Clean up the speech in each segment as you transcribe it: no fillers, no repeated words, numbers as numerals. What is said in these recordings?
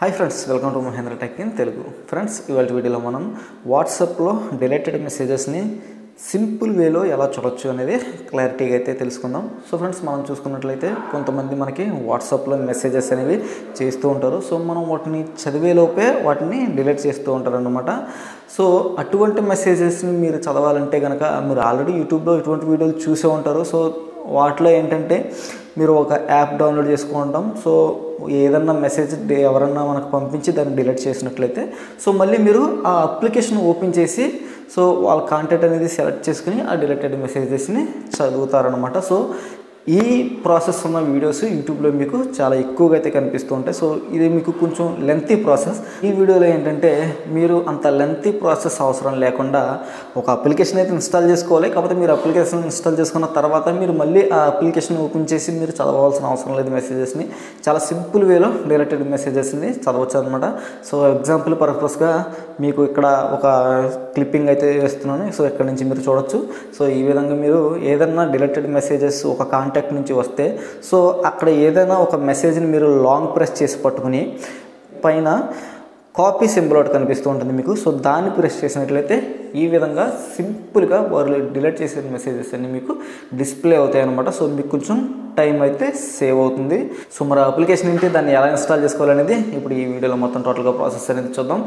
Hi friends, welcome to Mahendra tech in Telugu. Friends, ఇవాళ వీడియోలో మనం వాట్సాప్లో డిలీటెడ్ మెసేజెస్ని సింపుల్ వేలో ఎలా చూడొచ్చు అనేది క్లారిటీగా అయితే తెలుసుకుందాం. సో ఫ్రెండ్స్, మనం చూసుకున్నట్లయితే కొంతమంది మనకి వాట్సాప్లో మెసేజెస్ అనేవి చేస్తూ ఉంటారు. సో మనం వాటిని చదివేలోపే వాటిని డిలీట్ చేస్తూ ఉంటారు అన్నమాట. సో అటువంటి మెసేజెస్ని మీరు చదవాలంటే కనుక మీరు ఆల్రెడీ యూట్యూబ్లో ఇటువంటి వీడియోలు చూసే ఉంటారు. సో వాటిలో ఏంటంటే మీరు ఒక యాప్ డౌన్లోడ్ చేసుకుంటాం. సో ఏదన్నా మెసేజ్ ఎవరన్నా మనకు పంపించి దాన్ని డిలీట్ చేసినట్లయితే సో మళ్ళీ మీరు ఆ అప్లికేషన్ ఓపెన్ చేసి సో వాళ్ళ కాంటాక్ట్ అనేది సెలెక్ట్ చేసుకుని ఆ డిలీటెడ్ మెసేజెస్ని చదువుతారనమాట. సో ఈ ప్రాసెస్ ఉన్న వీడియోస్ యూట్యూబ్లో మీకు చాలా ఎక్కువగా అయితే కనిపిస్తూ ఉంటాయి. సో ఇది మీకు కొంచెం లెంతీ ప్రాసెస్. ఈ వీడియోలో ఏంటంటే మీరు అంత లెంతీ ప్రాసెస్ అవసరం లేకుండా ఒక అప్లికేషన్ అయితే ఇన్స్టాల్ చేసుకోవాలి. కాకపోతే మీరు అప్లికేషన్ ఇన్స్టాల్ చేసుకున్న తర్వాత మీరు మళ్ళీ ఆ అప్లికేషన్ ఓపెన్ చేసి మీరు చదవాల్సిన అవసరం లేదు. మెసేజెస్ని చాలా సింపుల్ వేలో డిలీటెడ్ మెసేజెస్ని చదవచ్చు అనమాట. సో ఎగ్జాంపుల్ పర్పస్గా మీకు ఇక్కడ ఒక క్లిప్పింగ్ అయితే వేస్తున్నాను. సో ఇక్కడ నుంచి మీరు చూడొచ్చు. సో ఈ విధంగా మీరు ఏదన్నా డిలీటెడ్ మెసేజెస్ ఒక కాంటాక్ట్ నుంచి వస్తే సో అక్కడ ఏదైనా ఒక మెసేజ్ని మీరు లాంగ్ ప్రెస్ చేసి పట్టుకుని పైన కాపీ సింబల్ ఒకటి కనిపిస్తూ ఉంటుంది మీకు. సో దాన్ని ప్రెస్ చేసినట్లయితే ఈ విధంగా సింపుల్గా వాళ్ళు డిలీట్ చేసే మెసేజెస్ అన్నీ మీకు డిస్ప్లే అవుతాయి అనమాట. సో మీకు కొంచెం టైం అయితే సేవ్ అవుతుంది. సో మరి అప్లికేషన్ ఏంటి, దాన్ని ఎలా ఇన్స్టాల్ చేసుకోవాలనేది ఇప్పుడు ఈ వీడియోలో మొత్తం టోటల్గా ప్రాసెస్ అనేది చూద్దాం.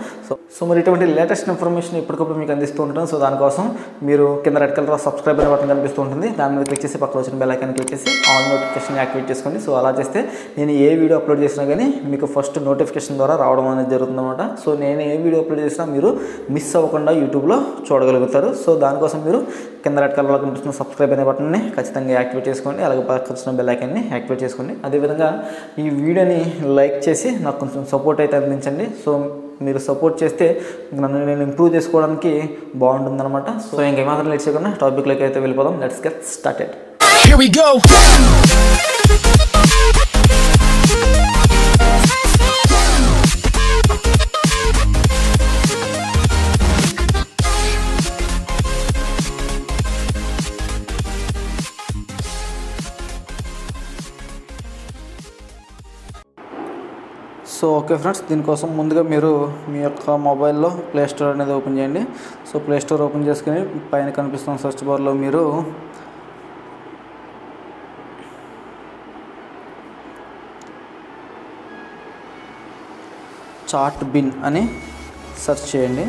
సో మరి ఇటువంటి లేటెస్ట్ ఇన్ఫర్మేషన్ ఎప్పటికప్పుడు మీకు అందిస్తూ ఉంటాను. సో దానికోసం మీరు కింద రెడ్ కలర్ సబ్స్క్రైబ్ అనే బటన్ కనిపిస్తూ ఉంటుంది. దాని మీద క్లిక్ చేసి పక్కన వచ్చిన బెల్ ఐకాన్ క్లిక్ చేసి ఆల్ నోటిఫికేషన్ యాక్టివేట్ చేసుకోండి. సో అలా చేస్తే నేను ఏ వీడియో అప్లోడ్ చేసినా కానీ మీకు ఫస్ట్ నోటిఫికేషన్ ద్వారా రావడం అనేది జరుగుతుందన్నమాట. సో నేను ఏ వీడియో అప్లోడ్ చేసినా మీరు మిస్ అవ్వకుండా యూట్యూబ్లో చూడగలుగుతారు. సో దానికోసం మీరు కింద రెడ్ కలర్లో కనిపిస్తున్న సబ్స్క్రైబ్ అనే బటన్ని ఖచ్చితంగా యాక్టివేట్ చేసుకోండి. అలాగే పక్కన వచ్చిన బెల్ ఐకాన్ని యాక్టివేట్ చేసుకోండి. అదేవిధంగా ఈ వీడియోని లైక్ చేసి నాకు కొంచెం సపోర్ట్ అయితే అందించండి. సో మీరు సపోర్ట్ చేస్తే నన్ను నేను ఇంప్రూవ్ చేసుకోవడానికి బాగుంటుందన్నమాట. సో ఇంకేమాత్రం లేట్ చేయకుండా టాపిక్లోకి అయితే వెళ్ళిపోదాం. Let's get started. Here we go. So okay friends, దీనికోసం ముందుగా మీరు మీ యొక్క మొబైల్లో ప్లే స్టోర్ అనేది ఓపెన్ చేయండి. సో ప్లే స్టోర్ ఓపెన్ చేసుకుని పైన కనిపిస్తున్న సెర్చ్ బార్లో మీరు చాట్ బిన్ అని సెర్చ్ చేయండి.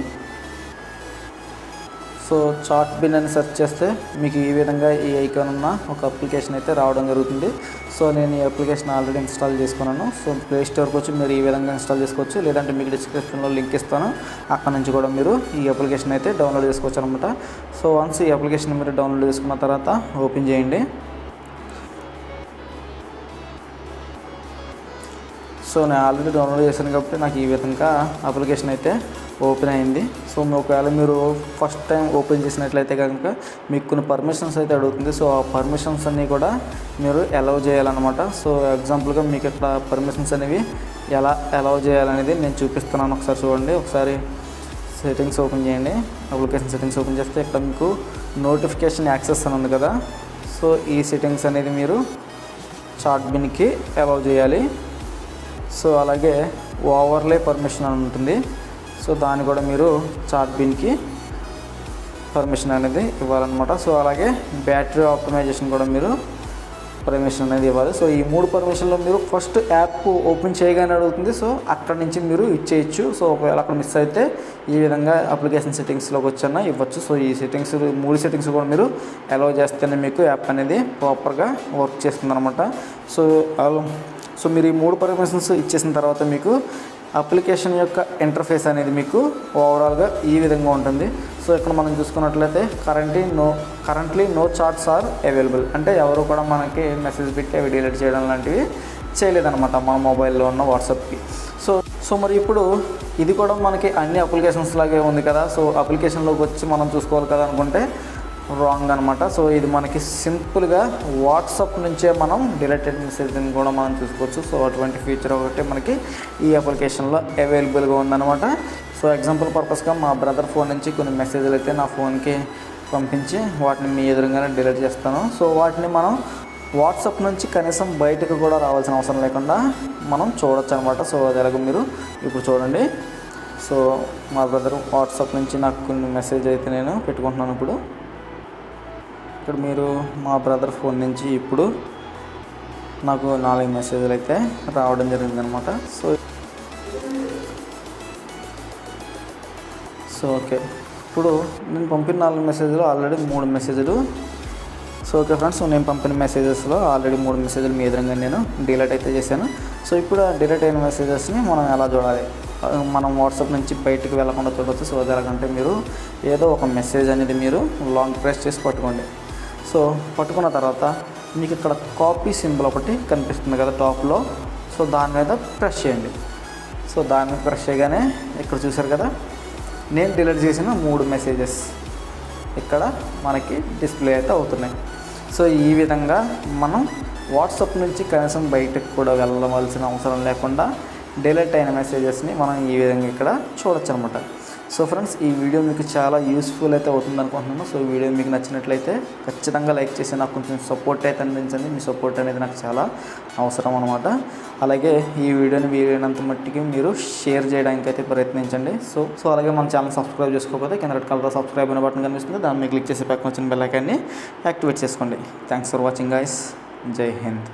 సో చాట్ బిన్ అని సెర్చ్ చేస్తే మీకు ఈ విధంగా ఈ ఐకాన్ ఉన్న ఒక అప్లికేషన్ అయితే రావడం జరుగుతుంది. సో నేను ఈ అప్లికేషన్ ఆల్రెడీ ఇన్స్టాల్ చేసుకున్నాను. సో ప్లే స్టోర్కి వచ్చి మీరు ఈ విధంగా ఇన్స్టాల్ చేసుకోవచ్చు. లేదంటే మీకు డిస్క్రిప్షన్లో లింక్ ఇస్తాను, అక్కడ నుంచి కూడా మీరు ఈ అప్లికేషన్ అయితే డౌన్లోడ్ చేసుకోవచ్చు అనమాట. సో వన్స్ ఈ అప్లికేషన్ మీరు డౌన్లోడ్ చేసుకున్న తర్వాత ఓపెన్ చేయండి. సో నేను ఆల్రెడీ డౌన్లోడ్ చేశాను కాబట్టి నాకు ఈ విధంగా అప్లికేషన్ అయితే ఓపెన్ అయింది. సో ఒకవేళ మీరు ఫస్ట్ టైం ఓపెన్ చేసినట్లయితే కనుక మీకు కొన్ని పర్మిషన్స్ అయితే అడుగుతుంది. సో ఆ పర్మిషన్స్ అన్నీ కూడా మీరు అలౌ చేయాలన్నమాట. సో ఎగ్జాంపుల్గా మీకు ఇక్కడ పర్మిషన్స్ అనేవి ఎలా అలౌ చేయాలనేది నేను చూపిస్తున్నాను. ఒకసారి చూడండి. ఒకసారి సెట్టింగ్స్ ఓపెన్ చేయండి. అప్లికేషన్ సెట్టింగ్స్ ఓపెన్ చేస్తే ఇక్కడ మీకు నోటిఫికేషన్ యాక్సెస్ అని ఉంది కదా. సో ఈ సెట్టింగ్స్ అనేది మీరు చాట్ బిన్కి అలౌ చేయాలి. సో అలాగే ఓవర్లే పర్మిషన్ అని ఉంటుంది. సో దాన్ని కూడా మీరు చాట్ బిన్కి పర్మిషన్ అనేది ఇవ్వాలన్నమాట. సో అలాగే బ్యాటరీ ఆప్టిమైజేషన్ కూడా మీరు పర్మిషన్ అనేది ఇవ్వాలి. సో ఈ 3 పర్మిషన్లో మీరు ఫస్ట్ యాప్ ఓపెన్ చేయగానే అడుగుతుంది. సో అక్కడ నుంచి మీరు ఇచ్చేయచ్చు. సో ఒకవేళ అక్కడ మిస్ అయితే ఈ విధంగా అప్లికేషన్ సెట్టింగ్స్లోకి వచ్చానా ఇవ్వచ్చు. సో ఈ సెట్టింగ్స్ 3 సెట్టింగ్స్ కూడా మీరు అలౌ చేస్తేనే మీకు యాప్ అనేది ప్రాపర్గా వర్క్ చేస్తుంది అనమాట. సో మీరు ఈ 3 పర్మిషన్స్ ఇచ్చేసిన తర్వాత మీకు అప్లికేషన్ యొక్క ఇంటర్ఫేస్ అనేది మీకు ఓవరాల్గా ఈ విధంగా ఉంటుంది. సో ఇక్కడ మనం చూసుకున్నట్లయితే currently no chats are available అంటే ఎవరు కూడా మనకి మెసేజ్ పెట్టి అవి డిలీట్ చేయడం లాంటివి చేయలేదన్నమాట మన మొబైల్లో ఉన్న వాట్సాప్కి. సో మరి ఇప్పుడు ఇది కూడా మనకి అన్ని అప్లికేషన్స్ లాగే ఉంది కదా. సో అప్లికేషన్లోకి వచ్చి మనం చూసుకోవాలి కదా అనుకుంటే రాంగ్ అనమాట. సో ఇది మనకి సింపుల్గా వాట్సాప్ నుంచే మనం డిలీటెడ్ మెసేజ్ని కూడా మనం చూసుకోవచ్చు. సో అటువంటి ఫీచర్ ఒకటి మనకి ఈ అప్లికేషన్లో అవైలబుల్గా ఉందన్నమాట. సో ఎగ్జాంపుల్ పర్పస్గా మా బ్రదర్ ఫోన్ నుంచి కొన్ని మెసేజ్లు అయితే నా ఫోన్కి పంపించి వాటిని మీ ఎదురుగానే డిలీట్ చేస్తాను. సో వాటిని మనం వాట్సాప్ నుంచి కనీసం బయటకు కూడా రావాల్సిన అవసరం లేకుండా మనం చూడొచ్చు అనమాట. సో అది ఎలాగో మీరు ఇప్పుడు చూడండి. సో మా బ్రదర్ వాట్సాప్ నుంచి నాకు కొన్ని మెసేజ్ అయితే నేను పెట్టుకుంటున్నాను. ఇప్పుడు ఇక్కడ మీరు మా బ్రదర్ ఫోన్ నుంచి ఇప్పుడు నాకు 4 మెసేజ్లు అయితే రావడం జరిగిందనమాట. సో ఓకే, ఇప్పుడు నేను పంపిన 4 మెసేజ్లు ఆల్రెడీ 3 మెసేజ్లు. సో ఓకే ఫ్రెండ్స్, నేను పంపిన మెసేజెస్లో ఆల్రెడీ 3 మెసేజ్లు మీ ఎదురుగా నేను డిలీట్ అయితే చేశాను. సో ఇప్పుడు ఆ డిలీట్ అయిన మెసేజెస్ని మనం ఎలా చూడాలి, మనం వాట్సాప్ నుంచి బయటకు వెళ్ళకుండా చూడవచ్చు. సో అది ఎలాగంటే మీరు ఏదో ఒక మెసేజ్ అనేది మీరు లాంగ్ ప్రెస్ చేసి పట్టుకోండి. సో పట్టుకున్న తర్వాత మీకు ఇక్కడ కాపీ సింబల్ ఒకటి కనిపిస్తుంది కదా టాప్లో. సో దాని మీద ప్రెస్ చేయండి. సో దాని మీద ప్రెస్ చేయగానే ఇక్కడ చూసారు కదా, నేను డిలీట్ చేసిన 3 మెసేజెస్ ఇక్కడ మనకి డిస్ప్లే అయితే అవుతున్నాయి. సో ఈ విధంగా మనం వాట్సాప్ నుంచి కనీసం బయటకు కూడా వెళ్ళవలసిన అవసరం లేకుండా డిలీట్ అయిన మెసేజెస్ని మనం ఈ విధంగా ఇక్కడ చూడొచ్చు అనమాట. సో ఫ్రెండ్స్, ఈ వీడియో మీకు చాలా యూస్ఫుల్ అయితే అవుతుంది అనుకుంటున్నాను. సో ఈ వీడియో మీకు నచ్చినట్లయితే ఖచ్చితంగా లైక్ చేసి నాకు కొంచెం సపోర్ట్ అయితే అందించండి. మీ సపోర్ట్ అనేది నాకు చాలా అవసరం అనమాట. అలాగే ఈ వీడియోని వీలైనంత మట్టికి మీరు షేర్ చేయడానికి అయితే ప్రయత్నించండి. సో అలాగే మన ఛానల్ సబ్స్క్రైబ్ చేసుకోకపోతే కింద రెడ్ కలర్ సబ్స్క్రైబ్ అనే బటన్ కనిపిస్తుంది, దాన్ని క్లిక్ చేసి పక్కన వచ్చిన బెల్ ఐకాన్ని యాక్టివేట్ చేసుకోండి. Thanks for watching guys. జై హింద్.